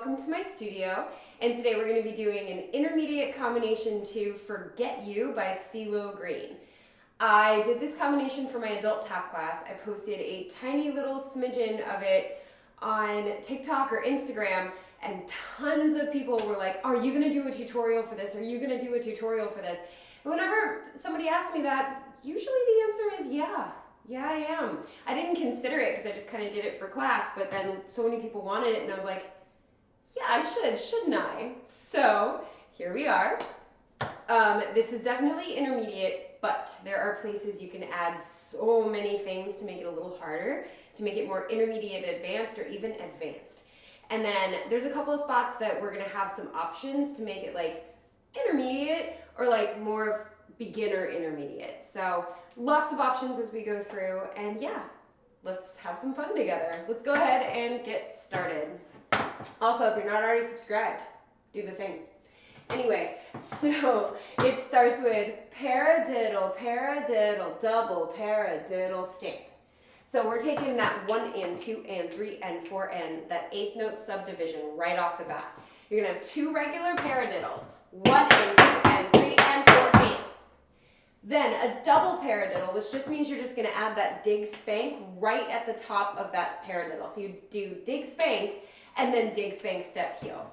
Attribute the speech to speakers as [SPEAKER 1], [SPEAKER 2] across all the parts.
[SPEAKER 1] welcome to my studio, and today we're going to be doing an intermediate combination to Forget You by CeeLo Green. I did this combination for my adult tap class. I posted a tiny little smidgen of it on TikTok or Instagram, and tons of people were like, are you going to do a tutorial for this? Are you going to do a tutorial for this? And whenever somebody asks me that, usually the answer is yeah. Yeah, I am. I didn't consider it because I just kind of did it for class, but then so many people wanted it and I was like, yeah, I should, shouldn't I? So here we are. This is definitely intermediate, but there are places you can add so many things to make it a little harder, to make it more intermediate advanced or even advanced. And then there's a couple of spots that we're gonna have some options to make it like intermediate or like more of beginner intermediate. So lots of options as we go through, and yeah, let's have some fun together. Let's go ahead and get started. Also, if you're not already subscribed, do the thing. Anyway, so it starts with paradiddle, paradiddle, double, paradiddle, stamp. So we're taking that 1 and 2 and 3 and 4 and that 8th note subdivision right off the bat. You're gonna have 2 regular paradiddles, 1 and 2 and 3 and 4 and. Then a double paradiddle, which just means you're just going to add that dig spank right at the top of that paradiddle. So you do dig spank and then dig spank step heel.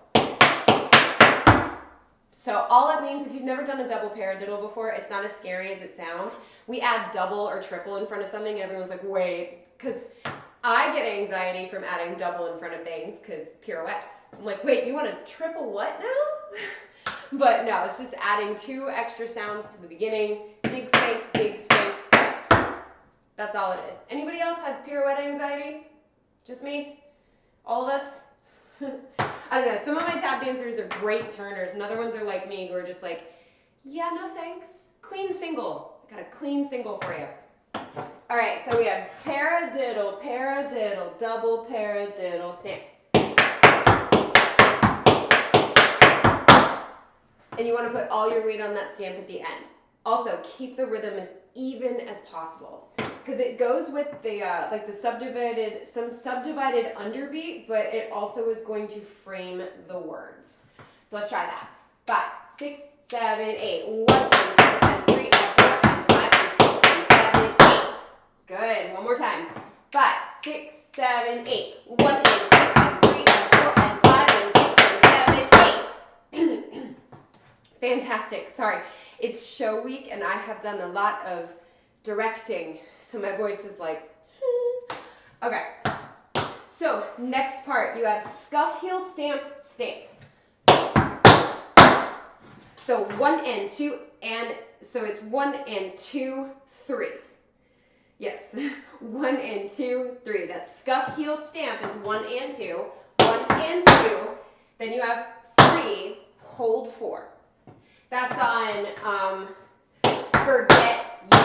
[SPEAKER 1] So all it means, if you've never done a double paradiddle before, it's not as scary as it sounds. We add double or triple in front of something and everyone's like, wait, because I get anxiety from adding double in front of things because pirouettes. I'm like, wait, you want to triple what now? But no, it's just adding 2 extra sounds to the beginning. Dig, spank, step. That's all it is. Anybody else have pirouette anxiety? Just me? All of us? I don't know. Some of my tap dancers are great turners, and other ones are like me who are just like, yeah, no thanks. Clean single. I got a clean single for you. All right, so we have paradiddle, paradiddle, double paradiddle, stamp. And you want to put all your weight on that stamp at the end. Also, keep the rhythm as even as possible, because it goes with the like the subdivided underbeat, but it also is going to frame the words. So let's try that. 5, 6, 7, 8. 1 and 2 and 3 and 4 and 5 and 6 and 7, 8. Good. One more time. 5, 6, 7, 8. 1 and 2 and 3 and 4 and 5 and 6 and 7, 8. Fantastic. Sorry. It's show week and I have done a lot of directing, so my voice is like, okay. So next part, you have scuff heel, stamp, stamp. So 1 and 2 and, so it's 1 and 2, 3. Yes, 1 and 2, 3. That scuff heel stamp is 1 and 2, 1 and 2. Then you have 3, hold 4. That's on Forget You.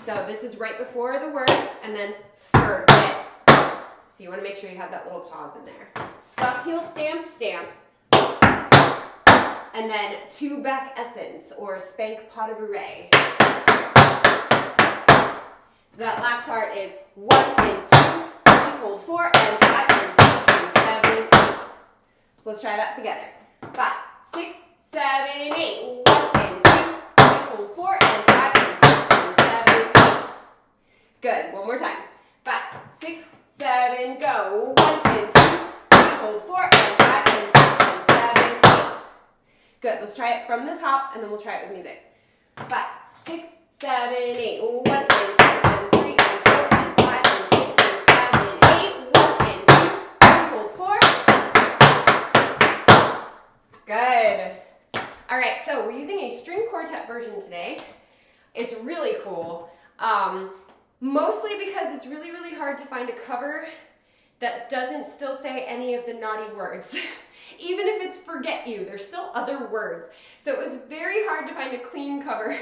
[SPEAKER 1] So this is right before the words, and then forget. So you want to make sure you have that little pause in there. Scuff heel stamp, stamp. And then 2 back essence, or spank pas de bourrée. So that last part is 1 and 2, 3, hold 4, and 5 and 6 and 7, 8. So let's try that together. 5, 6, 7, 8. 1 and 2, 3, hold 4, and 5 and 6 and 7, 8. Good. One more time. 5, 6, 7, go. 1 and 2, 3, hold 4, and 5 and 6 and 7, 8. Good. Let's try it from the top, and then we'll try it with music. 5, 6, 7, 8. 1 and 2 and 3 and 4 and 5 and 6 and 7, 8. 1 and 2, 3, hold 4. Good. All right, so we're using a string quartet version today. It's really cool, mostly because it's really, really hard to find a cover that doesn't still say any of the naughty words. Even if it's Forget You, there's still other words. So it was very hard to find a clean cover,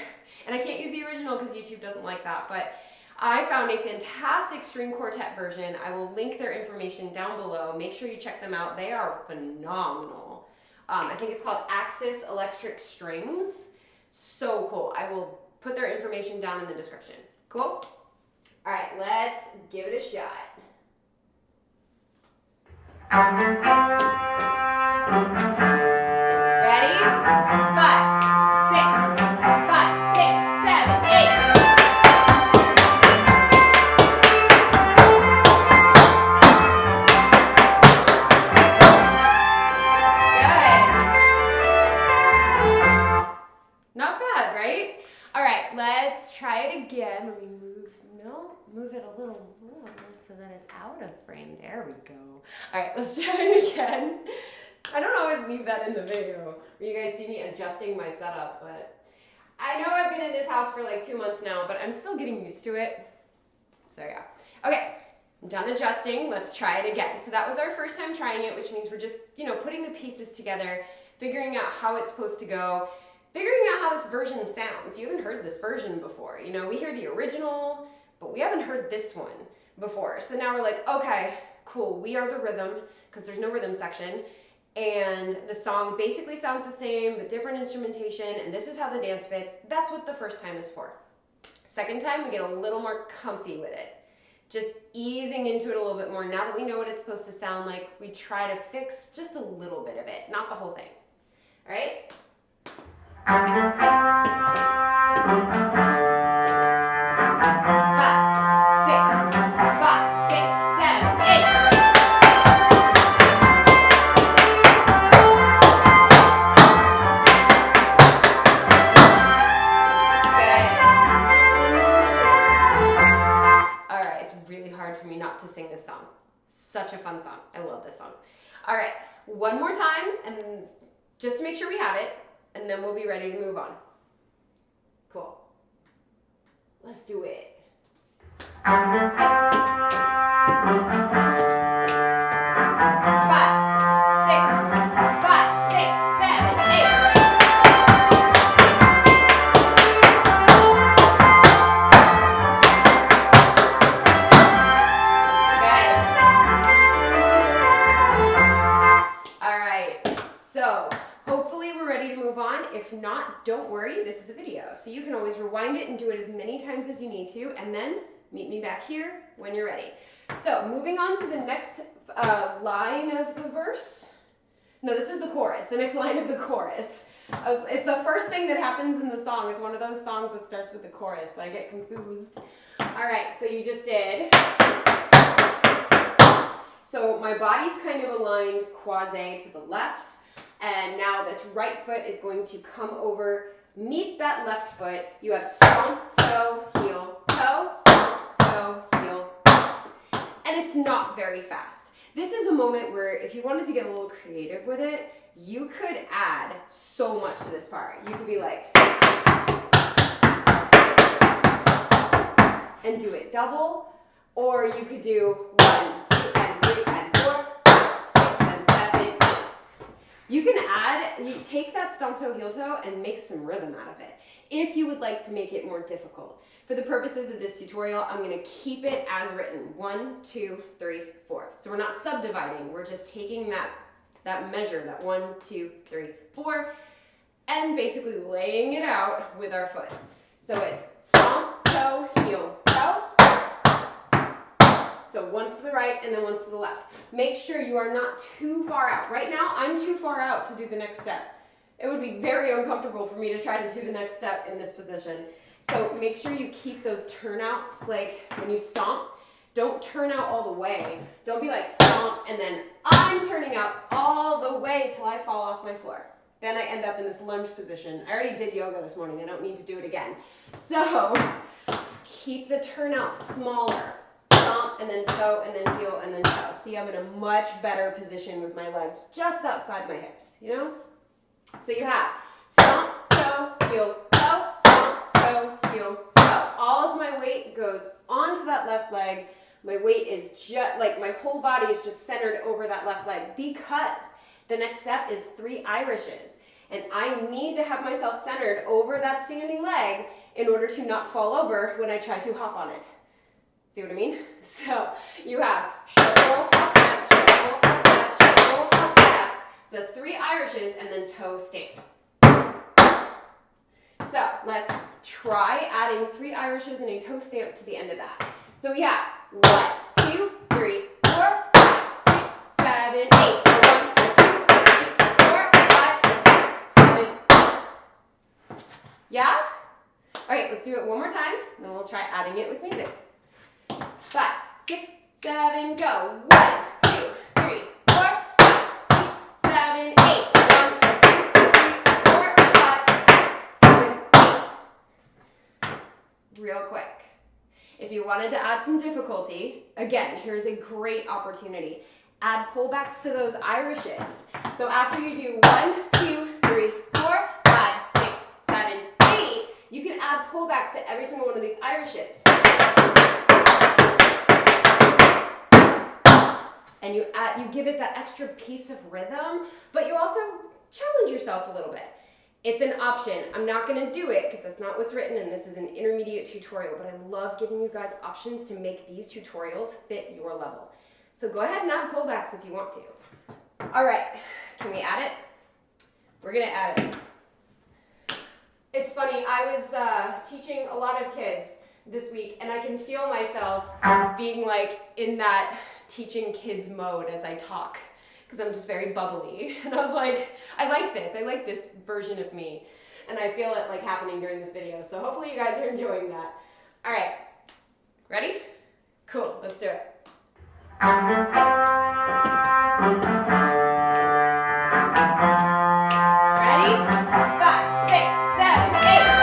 [SPEAKER 1] and I can't use the original because YouTube doesn't like that, but I found a fantastic string quartet version. I will link their information down below. Make sure you check them out. They are phenomenal. I think it's called Axis Electric Strings. So cool. I will put their information down in the description. Cool? All right, let's give it a shot. Ready? 5, 6, 5, 6, 7, 8. Not bad, right? All right, let's try it again. Let me move it a little more so that it's out of frame. There we go. All right, let's try it again. I don't always leave that in the video where you guys see me adjusting my setup, but I know I've been in this house for like 2 months now, but I'm still getting used to it. So yeah. Okay, I'm done adjusting. Let's try it again. So that was our first time trying it, which means we're just, putting the pieces together, figuring out how it's supposed to go, figuring out how this version sounds. You haven't heard this version before. We hear the original, but we haven't heard this one before. So now we're like, okay, cool. We are the rhythm, because there's no rhythm section. And the song basically sounds the same, but different instrumentation, and this is how the dance fits. That's what the first time is for. Second time, we get a little more comfy with it. Just easing into it a little bit more. Now that we know what it's supposed to sound like, we try to fix just a little bit of it, not the whole thing. All right? 5, 6, 5, 6, 7, 8. For me not to sing this song. Such a fun song. I love this song. All right, one more time, and just to make sure we have it, and then we'll be ready to move on. Cool. Let's do it. 5, 6, 5, 6, 7, 8. If not, don't worry, this is a video. So you can always rewind it and do it as many times as you need to, and then meet me back here when you're ready. So moving on to the next line of the verse. No, this is the chorus, the next line of the chorus. It's the first thing that happens in the song. It's one of those songs that starts with the chorus, so I get confused. All right, so you just did. So my body's kind of aligned quasi to the left. And now this right foot is going to come over, meet that left foot. You have stomp, toe, heel, stomp, toe, heel. And it's not very fast. This is a moment where if you wanted to get a little creative with it, you could add so much to this part. You could be like, and do it double, or you could do 1, 2, and 3, and 4. You can you take that stomp toe, heel toe and make some rhythm out of it. If you would like to make it more difficult. For the purposes of this tutorial, I'm gonna keep it as written. 1, 2, 3, 4. So we're not subdividing, we're just taking that measure, that 1, 2, 3, 4, and basically laying it out with our foot. So it's stomp, toe, heel, toe. So once to the right and then once to the left. Make sure you are not too far out. Right now, I'm too far out to do the next step. It would be very uncomfortable for me to try to do the next step in this position. So make sure you keep those turnouts, like when you stomp, don't turn out all the way. Don't be like stomp and then I'm turning out all the way till I fall off my floor. Then I end up in this lunge position. I already did yoga this morning. I don't need to do it again. So keep the turnout smaller. Stomp, and then toe, and then heel, and then toe. See, I'm in a much better position with my legs just outside my hips, So you have stomp, toe, heel, toe, stomp, toe, heel, toe. All of my weight goes onto that left leg. My weight is just, like my whole body is just centered over that left leg because the next step is 3 Irishes. And I need to have myself centered over that standing leg in order to not fall over when I try to hop on it. See what I mean? So you have shuffle, hop, step, shuffle, hop, step, shuffle, hop, step. So that's 3 Irishes and then toe stamp. So let's try adding 3 Irishes and a toe stamp to the end of that. So we have 1, 2, 3, 4, 5, 6, 7, 8. 1, 2, 3, 4, 5, 6, Yeah? All right, let's do it one more time, and then we'll try adding it with music. 5, 6, 7, go. 1, 2, 3, 4, 5, 6, 7, 8. 1, 2, 3, 4, 5, 6, 7, 8. Real quick. If you wanted to add some difficulty, again, here's a great opportunity. Add pullbacks to those Irishes. So after you do 1, 2, 3, 4, 5, 6, 7, 8, you can add pullbacks to every single one of these Irishes. And you give it that extra piece of rhythm, but you also challenge yourself a little bit. It's an option. I'm not going to do it because that's not what's written, and this is an intermediate tutorial, but I love giving you guys options to make these tutorials fit your level. So go ahead and add pullbacks if you want to. All right, can we add it? We're going to add it. It's funny, I was teaching a lot of kids this week, and I can feel myself being like in that teaching kids mode as I talk, because I'm just very bubbly. And I was like, I like this version of me. And I feel it like happening during this video. So hopefully you guys are enjoying that. All right, ready? Cool, let's do it. Ready? 5, 6, 7, 8.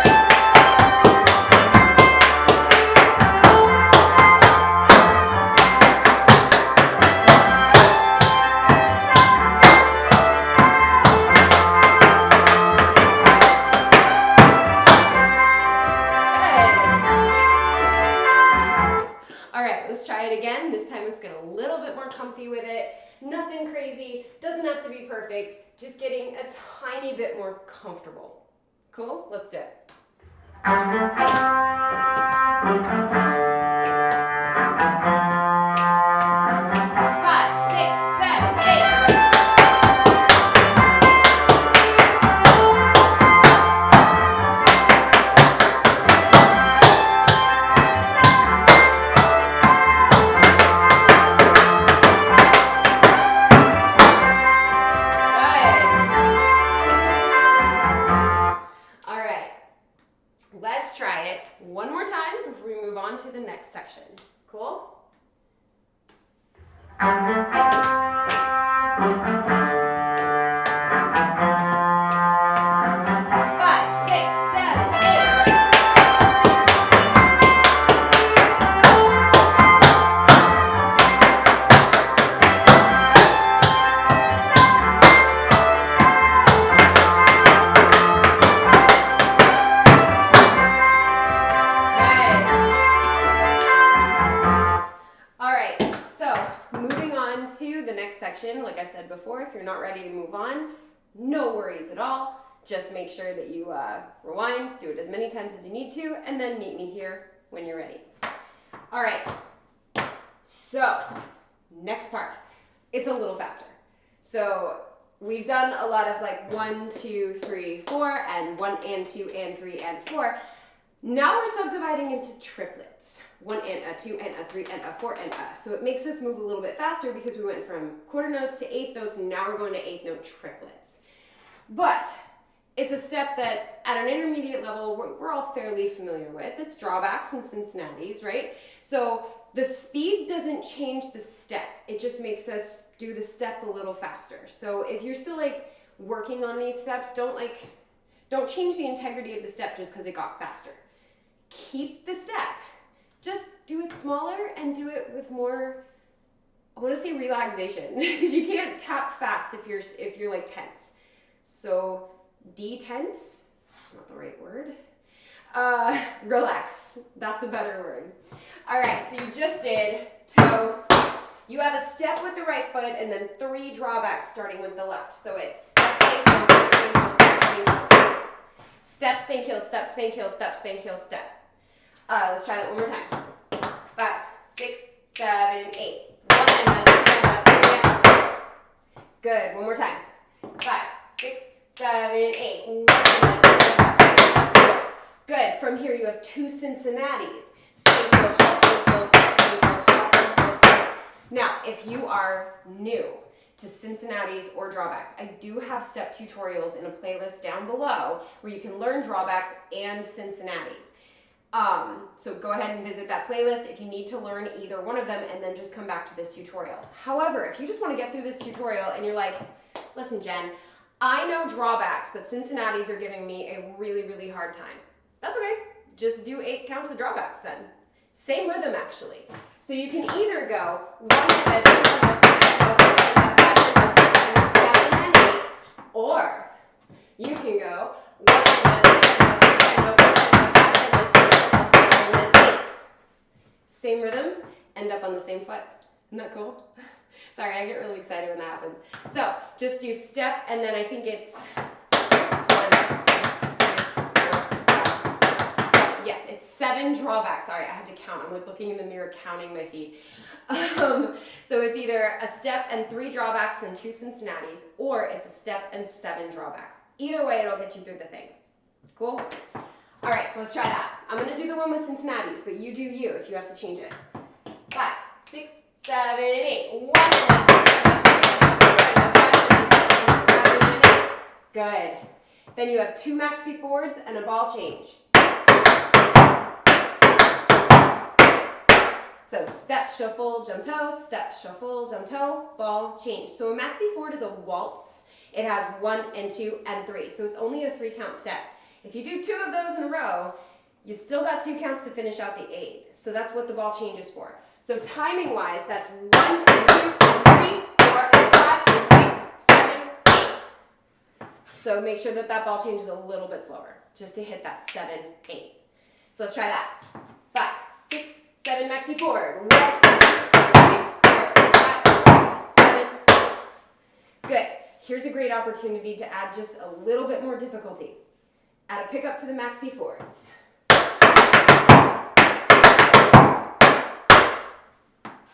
[SPEAKER 1] Again, this time let's get a little bit more comfy with it. Nothing crazy, doesn't have to be perfect, just getting a tiny bit more comfortable. Cool? Let's do it. 5, 6, 7, 8. Let's try it one more time before we move on to the next section. Cool? Like I said before, if you're not ready to move on, no worries at all. Just make sure that you rewind, do it as many times as you need to, and then meet me here when you're ready. All right, so next part, it's a little faster. So we've done a lot of like 1, 2, 3, 4, and 1 and 2 and 3 and 4. Now we're subdividing into triplets. 1 and a, 2 and a, 3 and a, 4 and a. So it makes us move a little bit faster because we went from quarter notes to eighth notes, and now we're going to eighth note triplets. But it's a step that at an intermediate level we're all fairly familiar with. It's drawbacks and Cincinnati's, right? So the speed doesn't change the step. It just makes us do the step a little faster. So if you're still like working on these steps, don't change the integrity of the step just because it got faster. Keep the step. Just do it smaller and do it with more, I want to say relaxation, because you can't tap fast if you're like tense. So de-tense, that's not the right word. Relax, that's a better word. All right, so you just did toe, step. You have a step with the right foot and then 3 drawbacks starting with the left. So it's step, spank, heel, step, spank, heel, step, spank, heel, step. Step, spank, heel, step, spank, heel, step, spank, heel, step. Let's try that one more time. 5, 6, 7, 8. 1 and a, 2 and a, 3 and a, 4. Good. One more time. 5, 6, 7, 8. 1 and a, 2 and a, 3 and a, 4. Good. From here you have 2 Cincinnati's. Spank, heel, step, spank, heel, step, spank, heel, step, spank, heel, step. Now, if you are new to Cincinnati's or drawbacks. I do have step tutorials in a playlist down below where you can learn drawbacks and Cincinnati's. So go ahead and visit that playlist if you need to learn either one of them, and then just come back to this tutorial. However, if you just want to get through this tutorial and you're like, listen, Jen, I know drawbacks, but Cincinnati's are giving me a really, really hard time. That's okay. Just do 8 counts of drawbacks then. Same rhythm, actually. So you can either go 1, 2, 3, 4, 5, 6, 7, 8, or you can go 1, 2, 3, 4, 5, 6, 7, 8. Same rhythm, end up on the same foot. Isn't that cool? Sorry, I get really excited when that happens. So just do step, and then I think it's 1, 2, 3, 4, 5, 6, 7. Yes, it's 7 drawbacks. Sorry, I had to count. I'm like looking in the mirror counting my feet. So it's either a step and 3 drawbacks and 2 Cincinnati's, or it's a step and 7 drawbacks. Either way, it'll get you through the thing. Cool? All right, so let's try that. I'm going to do the one with Cincinnati's, but you do you if you have to change it. 5, 6, 7, 8. 1, 2, 3, 4, 5, 6, 7, 8. Good. Then you have 2 maxi forwards and a ball change. So step, shuffle, jump toe, step, shuffle, jump toe, ball, change. So a maxi forward is a waltz. It has 1 and 2 and 3. So it's only a 3 count step. If you do 2 of those in a row, you still got 2 counts to finish out the 8. So that's what the ball change is for. So timing wise, that's 1 and 2 and 3, 4 and 5 and 6, 7, 8. So make sure that that ball change is a little bit slower, just to hit that 7, 8. So let's try that. 5, 6, 7 maxi forward. 1, 2, 3, 4, 5, 6, 7, 8. Good. Here's a great opportunity to add just a little bit more difficulty. Add a pickup to the maxi forwards.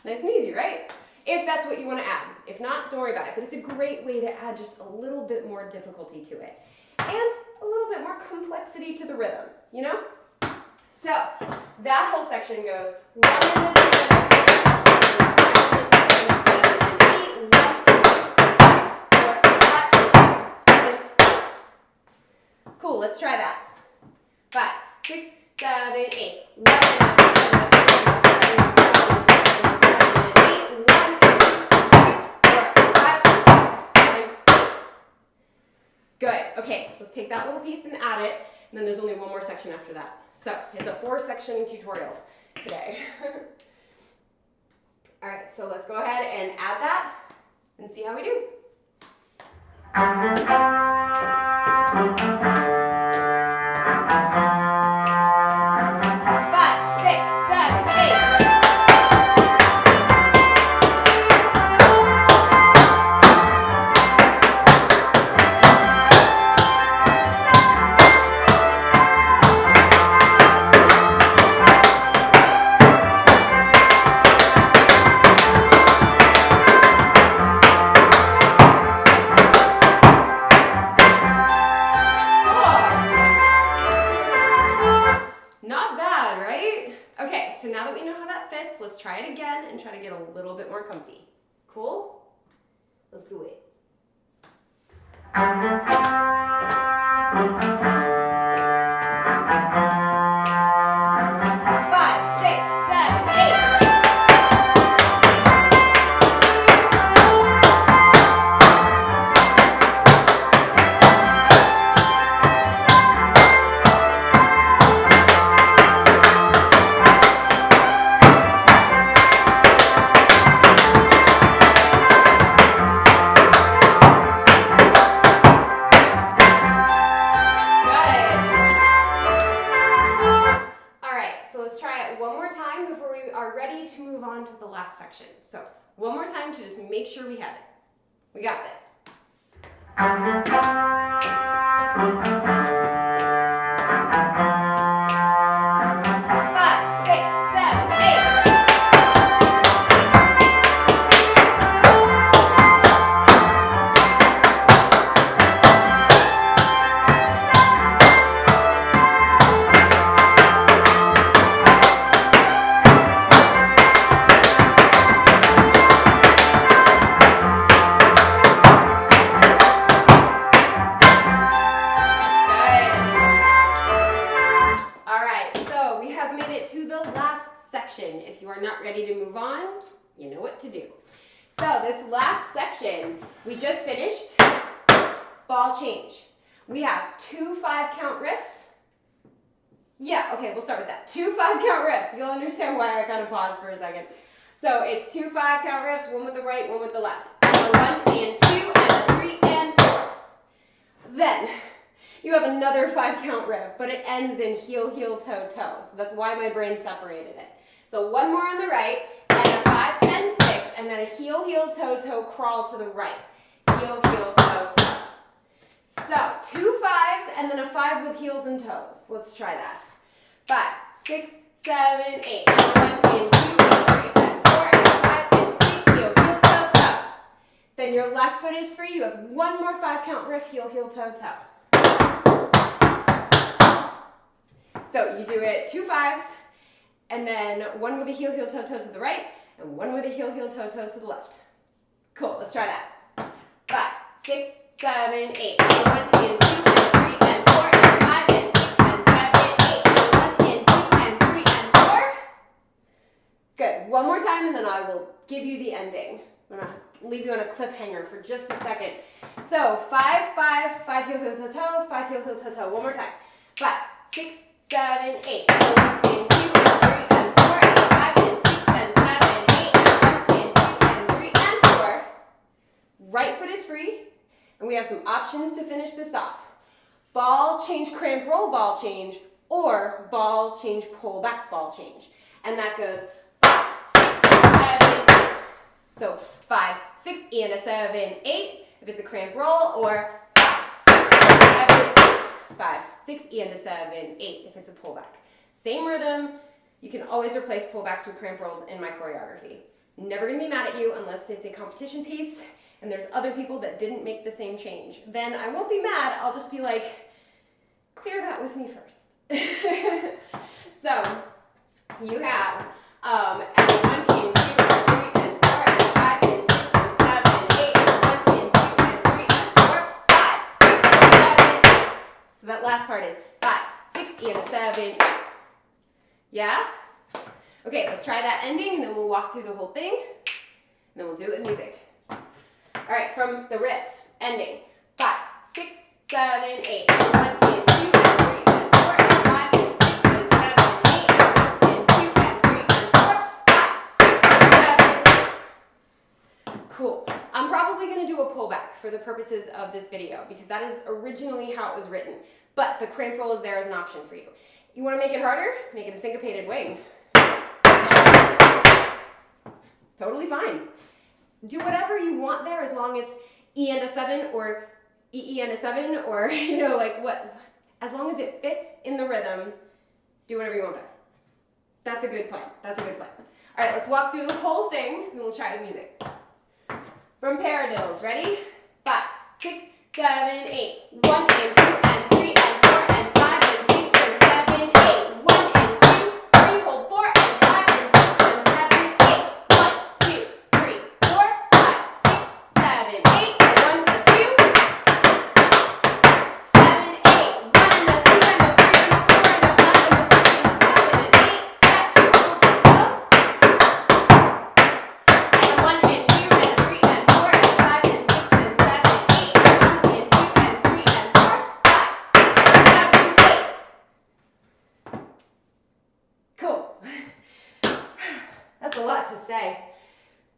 [SPEAKER 1] Nice and easy, right? If that's what you want to add. If not, don't worry about it. But it's a great way to add just a little bit more difficulty to it. And a little bit more complexity to the rhythm, you know? So, that whole section goes 1 and 2, 5, 6, 7, 8. Cool, let's try that. 5, 6, 7, 8. 1, 2, 3, 4, 5, 6, 7, 8. Good. Okay, let's take that little piece and add it. And then there's only one more section after that. So it's a 4-section tutorial today. All right, so let's go ahead and add that and see how we do. 5, 6, 7, 8. Let's try it again and try to get a little bit more comfy. Cool? Let's do it. 5, 6, 7, 8. Section. So one more time to just make sure we have it. We got this. 5, 6, 7, 8. Good. you are not ready to move on, you know what to do. So this last section, we just finished ball change. We have 2 5-count riffs. Yeah, okay, we'll start with that. 2 5-count riffs. You'll understand why I kind of paused for a second. So it's 2 5-count riffs, one with the right, one with the left. And a 1 and 2 and a 3 and 4. Then you have another 5-count riff, but it ends in heel, heel, toe, toe. So that's why my brain separated it. So one more on the right, and a 5 and 6, and then a heel, heel, toe, toe, crawl to the right. Heel, heel, toe, toe. So 2 5s and then a 5 with heels and toes. Let's try that. 5, 6, 7, 8. 1 and 2 and 3 and 4 and 5 and 6. Heel, heel, toe, toe. Then your left foot is free. You have one more 5-count riff. Heel, heel, toe, toe. So you do it 2 5s, and then one with a heel, heel, toe, toe to the right, and one with a heel, heel, toe, toe to the left. Cool, let's try that. 5, 6, 7, 8. 1 and 2 and 3 and 4 and 5 and 6 and 7, 8. 1 and 2 and 3 and 4. Good, one more time and then I will give you the ending. I'm gonna leave you on a cliffhanger for just a second. So 5, 5, 5 heel, heel, toe, toe, 5 heel, heel, toe, toe. One more time. 5, 6, 7, 8. 1 and 2 and 3 and 4 and 5 and 6 and 7, 8. 1 and 2 and 3 and 4. Right foot is free, and we have some options to finish this off. Ball change, cramp, roll, ball change, or ball change, pull back, ball change. And that goes 5, 6, 7, 8. So 5, 6, and a 7, 8 if it's a cramp roll, or 5, 6, 7, 8. 5, 6, and a 7, 8 if it's a pullback. Same rhythm. You can always replace pullbacks with cramp rolls in my choreography. Never gonna be mad at you unless it's a competition piece and there's other people that didn't make the same change. Then I won't be mad. I'll just be like, clear that with me first. So you have and 1 and 2 and 3 and 4 and 5 and 6 and 7 8 and 1 and 2 and 3 and 4 5 6 and 7 8. So that last part is 5 6 and a 7 8. Yeah? Okay, let's try that ending and then we'll walk through the whole thing and then we'll do it with music. All right, from the riffs, ending. 5 6 7 8 1 and 2 and 3 and 4 and 5 and 6 and 7 8 and 1 and 2 and 3 and 4 5 6 and 7 8. Cool. I'm probably going to do a pullback for the purposes of this video because that is originally how it was written. But the cramp roll is there as an option for you. You want to make it harder? Make it a syncopated wing. Totally fine. Do whatever you want there as long as E and a 7 or E and a 7 or, you know, like what, as long as it fits in the rhythm, do whatever you want there. That's a good plan. That's a good plan. All right, let's walk through the whole thing and we'll try it with music. From paradiddles, ready? 5 6 7 8 1 and 2 and 3 and 4 and 5 and 6 and 7 8 1 and 2 3 hold 4 and 5 and 6 and 7 8 1 2 3 4 5 6 7 8 1 and 2 7 8 1 and a 2 and a 3 and a 4 and a 5 and a 6 and a 7 and 8 step to and 1 and 2 and a 3 and 4 and 5 and 6 and 7 8 1 and 2 and 3 and 4 5 6 7 8. Cool. That's a lot to say.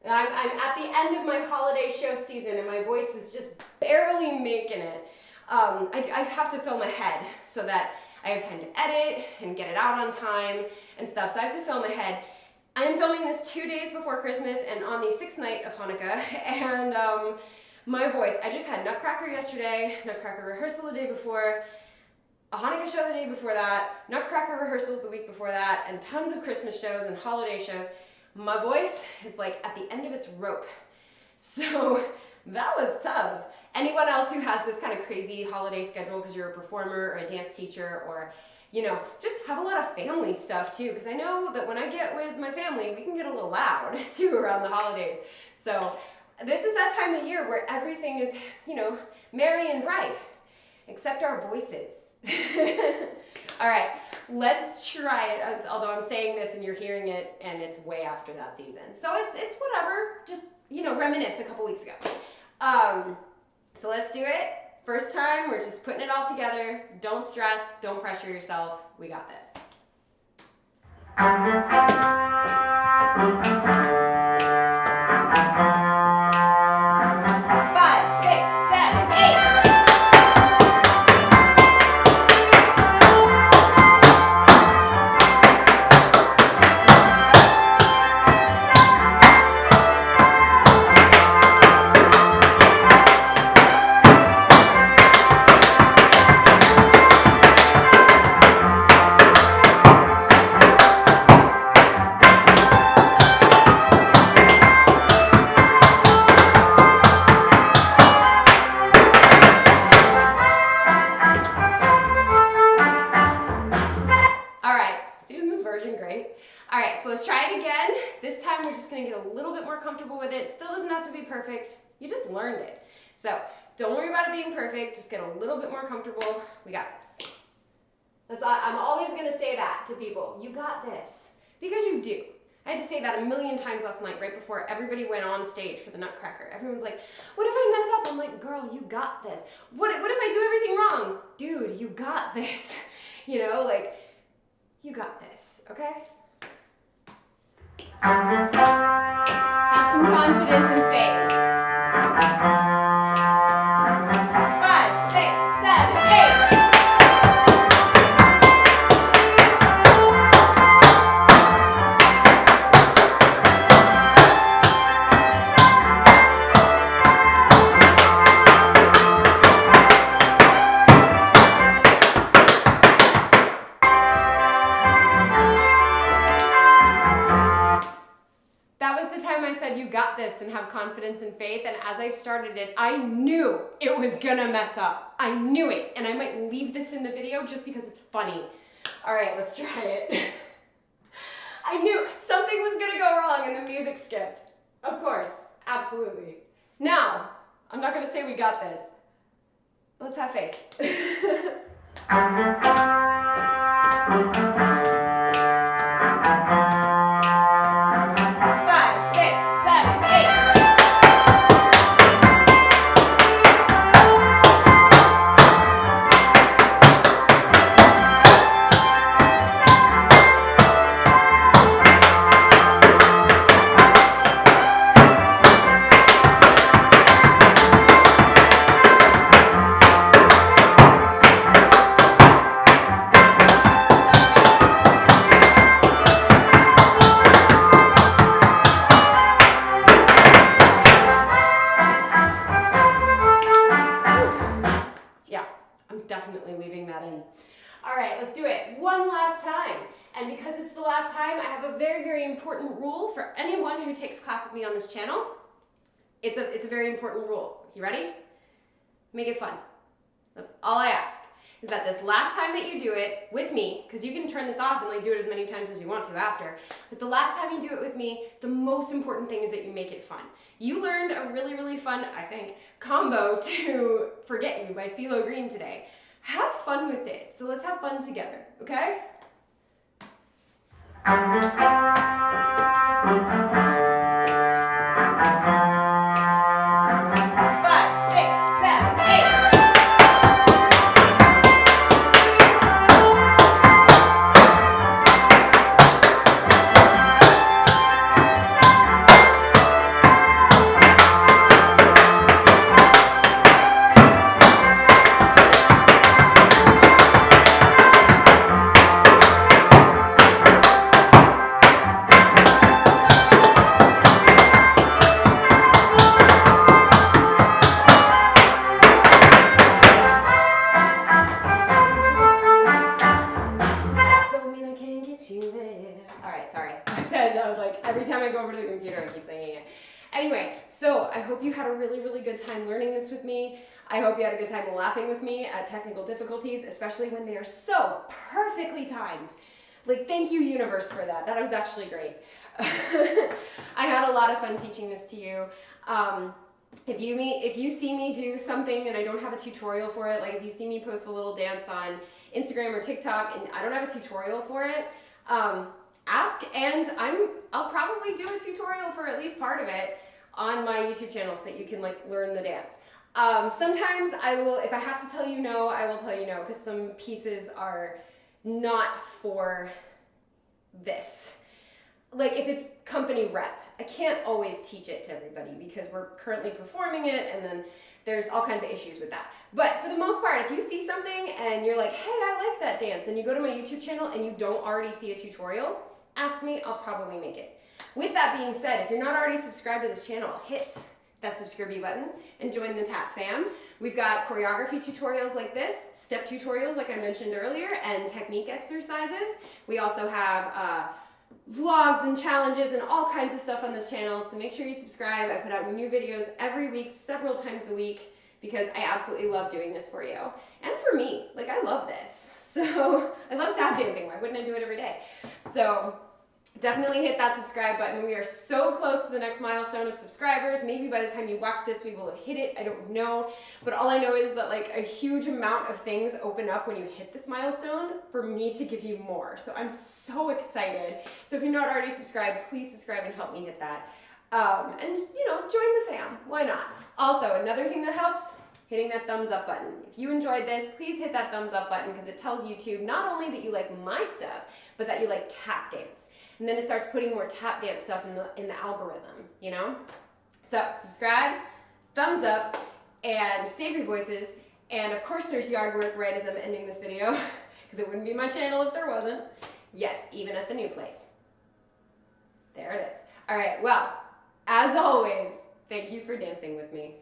[SPEAKER 1] I'm at the end of my holiday show season and my voice is just barely making it. I have to film ahead so that I have time to edit and get it out on time and stuff. So I have to film ahead. I am filming this 2 days before Christmas and on the 6th night of Hanukkah. And my voice, I just had Nutcracker yesterday, Nutcracker rehearsal the day before, a Hanukkah show the day before that, Nutcracker rehearsals the week before that, and tons of Christmas shows and holiday shows. My voice is like at the end of its rope. So that was tough. Anyone else who has this kind of crazy holiday schedule because you're a performer or a dance teacher or, you know, just have a lot of family stuff too, because I know that when I get with my family, we can get a little loud too around the holidays. So this is that time of year where everything is, you know, merry and bright, except our voices. All right, let's try it. Although I'm saying this and you're hearing it and it's way after that season. So it's whatever, just, you know, reminisce a couple weeks ago. So let's do it. First time, we're just putting it all together. Don't stress, don't pressure yourself. We got this. 5, 6, 7, 8. So let's try it again. This time we're just going to get a little bit more comfortable with it. Still doesn't have to be perfect. You just learned it. So don't worry about it being perfect. Just get a little bit more comfortable. We got this. I'm always going to say that to people. You got this. Because you do. I had to say that a million times last night right before everybody went on stage for the Nutcracker. Everyone's like, what if I mess up? I'm like, girl, you got this. What if I do everything wrong? Dude, you got this. You know, like, you got this, okay? Have some confidence and faith. 5, 6, 7, 8. You got this and have confidence and faith, and as I started it, I knew it was gonna mess up. I knew it, and I might leave this in the video just because it's funny. All right, let's try it. I knew something was gonna go wrong and the music skipped. Of course, absolutely. Now, I'm not gonna say we got this. Let's have faith. 5, 6, 7, 8. Definitely leaving that in. All right, let's do it one last time. And because it's the last time, I have a very, very important rule for anyone who takes class with me on this channel. It's a very important rule. You ready? Make it fun. That's all I ask. Is that this last time that you do it with me, because you can turn this off and like do it as many times as you want to after, but the last time you do it with me, the most important thing is that you make it fun. You learned a really, really fun, I think, combo to Forget You by CeeLo Green today. Have fun with it. So let's have fun together, okay? 5, 6, 7, 8. Every time I go over to the computer, I keep saying it. Anyway, so I hope you had a really, really good time learning this with me. I hope you had a good time laughing with me at technical difficulties, especially when they are so perfectly timed. Like, thank you, universe, for that. That was actually great. I had a lot of fun teaching this to you. if you see me do something and I don't have a tutorial for it, like if you see me post a little dance on Instagram or TikTok and I don't have a tutorial for it, ask, and I'll probably do a tutorial for at least part of it on my YouTube channel so that you can like learn the dance. Sometimes I will, if I have to tell you no, I will tell you no, because some pieces are not for this. Like if it's company rep, I can't always teach it to everybody because we're currently performing it, and then there's all kinds of issues with that. But for the most part, if you see something and you're like, hey, I like that dance, and you go to my YouTube channel and you don't already see a tutorial, ask me, I'll probably make it. With that being said, if you're not already subscribed to this channel, hit that subscribe button and join the TAP fam. We've got choreography tutorials like this, step tutorials like I mentioned earlier, and technique exercises. We also have vlogs and challenges and all kinds of stuff on this channel, so make sure you subscribe. I put out new videos every week, several times a week, because I absolutely love doing this for you. And for me, like I love this. So I love tap dancing, why wouldn't I do it every day? So definitely hit that subscribe button. We are so close to the next milestone of subscribers. Maybe by the time you watch this, we will have hit it. I don't know. But all I know is that like a huge amount of things open up when you hit this milestone for me to give you more. So I'm so excited. So if you're not already subscribed, please subscribe and help me hit that. And you know, join the fam. Why not? Also, another thing that helps, hitting that thumbs up button. If you enjoyed this, please hit that thumbs up button because it tells YouTube not only that you like my stuff, but that you like tap dance. And then it starts putting more tap dance stuff in the algorithm, you know? So subscribe, thumbs up, and save your voices. And of course there's yard work right as I'm ending this video, because it wouldn't be my channel if there wasn't. Yes, even at the new place. There it is. All right, well, as always, thank you for dancing with me.